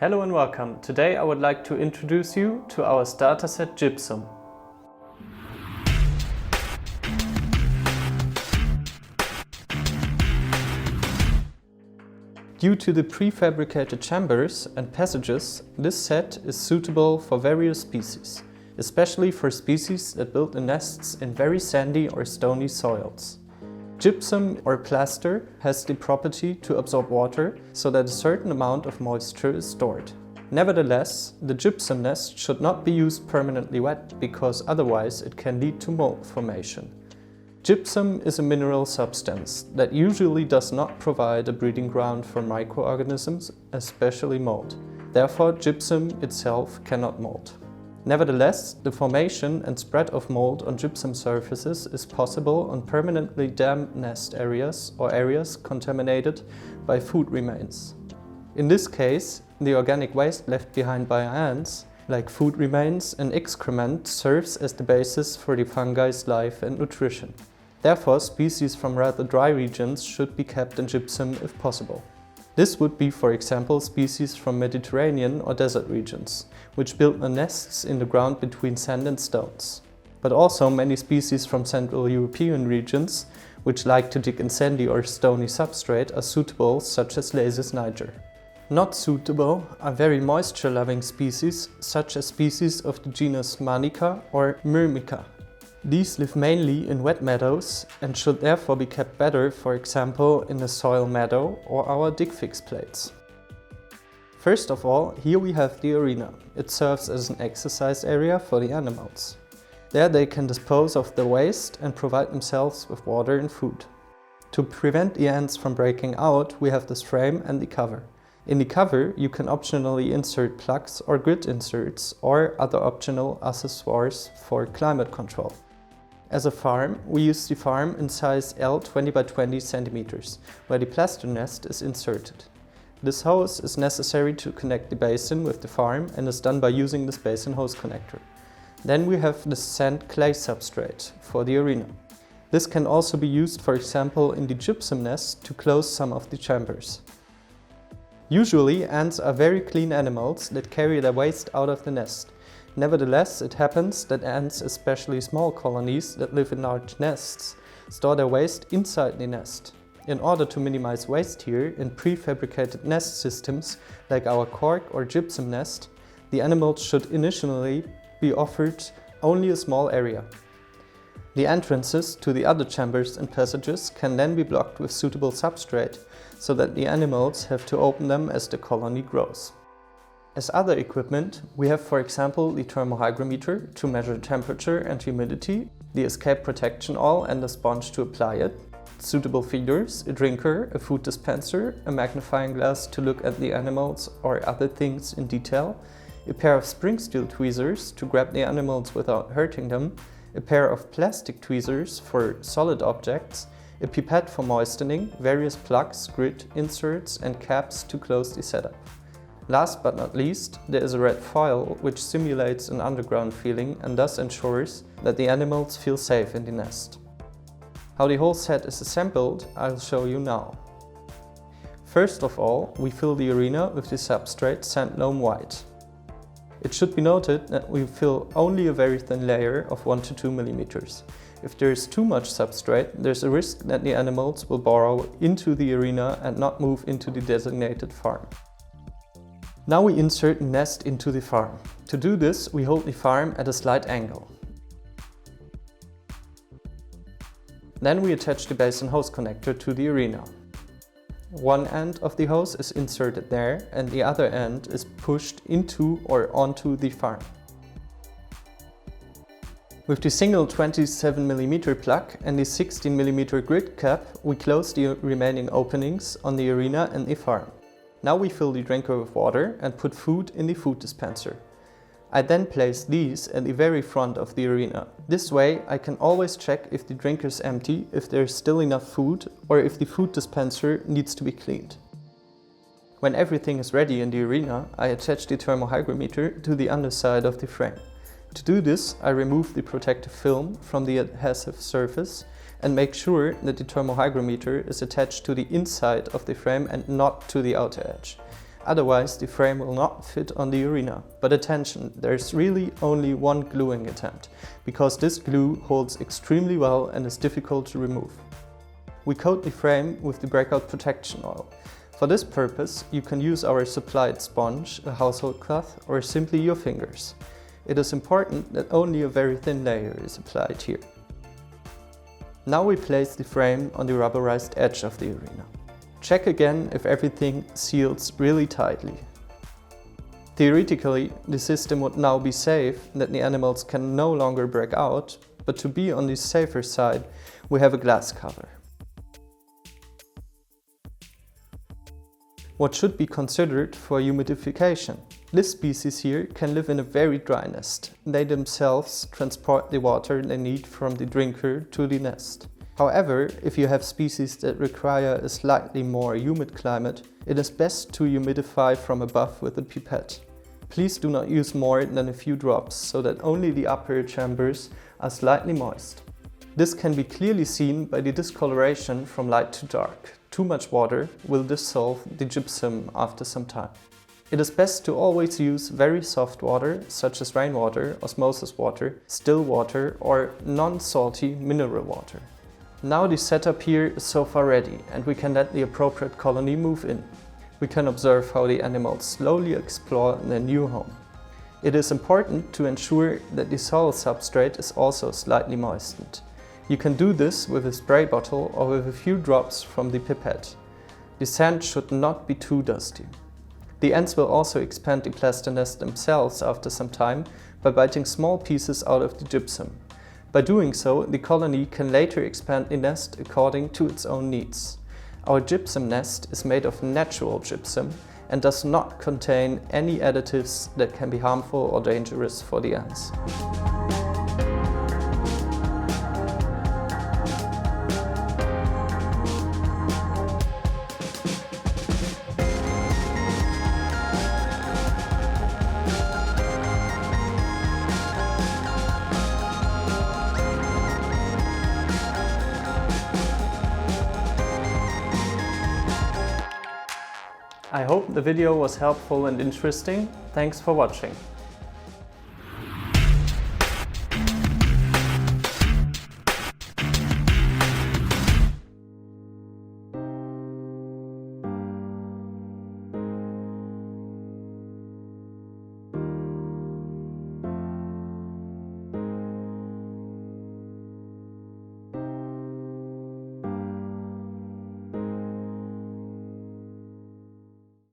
Hello and welcome. Today I would like to introduce you to our starter set Gypsum. Due to the prefabricated chambers and passages, this set is suitable for various species, especially for species that build their nests in very sandy or stony soils. Gypsum or plaster has the property to absorb water so that a certain amount of moisture is stored. Nevertheless, the gypsum nest should not be used permanently wet because otherwise it can lead to mold formation. Gypsum is a mineral substance that usually does not provide a breeding ground for microorganisms, especially mold. Therefore, gypsum itself cannot mold. Nevertheless, the formation and spread of mold on gypsum surfaces is possible on permanently damp nest areas or areas contaminated by food remains. In this case, the organic waste left behind by ants, like food remains and excrement, serves as the basis for the fungi's life and nutrition. Therefore, species from rather dry regions should be kept in gypsum if possible. This would be, for example, species from Mediterranean or desert regions, which build their nests in the ground between sand and stones. But also many species from Central European regions, which like to dig in sandy or stony substrate, are suitable, such as Lasis niger. Not suitable are very moisture-loving species, such as species of the genus Manica or Myrmica. These live mainly in wet meadows and should therefore be kept better, for example, in a soil meadow or our dig fix plates. First of all, here we have the arena. It serves as an exercise area for the animals. There they can dispose of their waste and provide themselves with water and food. To prevent the ants from breaking out, we have this frame and the cover. In the cover, you can optionally insert plugs or grid inserts or other optional accessories for climate control. As a farm, we use the farm in size L 20 by 20 cm, where the plaster nest is inserted. This hose is necessary to connect the basin with the farm and is done by using this basin hose connector. Then we have the sand clay substrate for the arena. This can also be used, for example, in the gypsum nest to close some of the chambers. Usually, ants are very clean animals that carry their waste out of the nest. Nevertheless, it happens that ants, especially small colonies that live in large nests, store their waste inside the nest. In order to minimize waste here, in prefabricated nest systems like our cork or gypsum nest, the animals should initially be offered only a small area. The entrances to the other chambers and passages can then be blocked with suitable substrate, so that the animals have to open them as the colony grows. As other equipment, we have, for example, the thermohygrometer to measure temperature and humidity, the escape protection awl and a sponge to apply it, suitable feeders, a drinker, a food dispenser, a magnifying glass to look at the animals or other things in detail, a pair of spring steel tweezers to grab the animals without hurting them, a pair of plastic tweezers for solid objects, a pipette for moistening, various plugs, grid inserts and caps to close the setup. Last but not least, there is a red foil which simulates an underground feeling and thus ensures that the animals feel safe in the nest. How the whole set is assembled, I'll show you now. First of all, we fill the arena with the substrate sand loam white. It should be noted that we fill only a very thin layer of 1 to 2 mm. If there is too much substrate, there's a risk that the animals will burrow into the arena and not move into the designated farm. Now we insert the nest into the farm. To do this, we hold the farm at a slight angle. Then we attach the basin hose connector to the arena. One end of the hose is inserted there and the other end is pushed into or onto the farm. With the single 27 mm plug and the 16 mm grid cap, we close the remaining openings on the arena and the farm. Now we fill the drinker with water and put food in the food dispenser. I then place these at the very front of the arena. This way I can always check if the drinker is empty, if there is still enough food, or if the food dispenser needs to be cleaned. When everything is ready in the arena, I attach the thermohygrometer to the underside of the frame. To do this, I remove the protective film from the adhesive surface and make sure that the thermohygrometer is attached to the inside of the frame and not to the outer edge. Otherwise, the frame will not fit on the arena. But attention, there's really only one gluing attempt, because this glue holds extremely well and is difficult to remove. We coat the frame with the breakout protection oil. For this purpose, you can use our supplied sponge, a household cloth, or simply your fingers. It is important that only a very thin layer is applied here. Now we place the frame on the rubberized edge of the arena. Check again if everything seals really tightly. Theoretically, the system would now be safe, that the animals can no longer break out, but to be on the safer side, we have a glass cover. What should be considered for humidification? This species here can live in a very dry nest. They themselves transport the water they need from the drinker to the nest. However, if you have species that require a slightly more humid climate, it is best to humidify from above with a pipette. Please do not use more than a few drops, so that only the upper chambers are slightly moist. This can be clearly seen by the discoloration from light to dark. Too much water will dissolve the gypsum after some time. It is best to always use very soft water, such as rainwater, osmosis water, still water or non-salty mineral water. Now the setup here is so far ready, and we can let the appropriate colony move in. We can observe how the animals slowly explore their new home. It is important to ensure that the soil substrate is also slightly moistened. You can do this with a spray bottle or with a few drops from the pipette. The sand should not be too dusty. The ants will also expand the plaster nest themselves after some time by biting small pieces out of the gypsum. By doing so, the colony can later expand the nest according to its own needs. Our gypsum nest is made of natural gypsum and does not contain any additives that can be harmful or dangerous for the ants. I hope the video was helpful and interesting. Thanks for watching.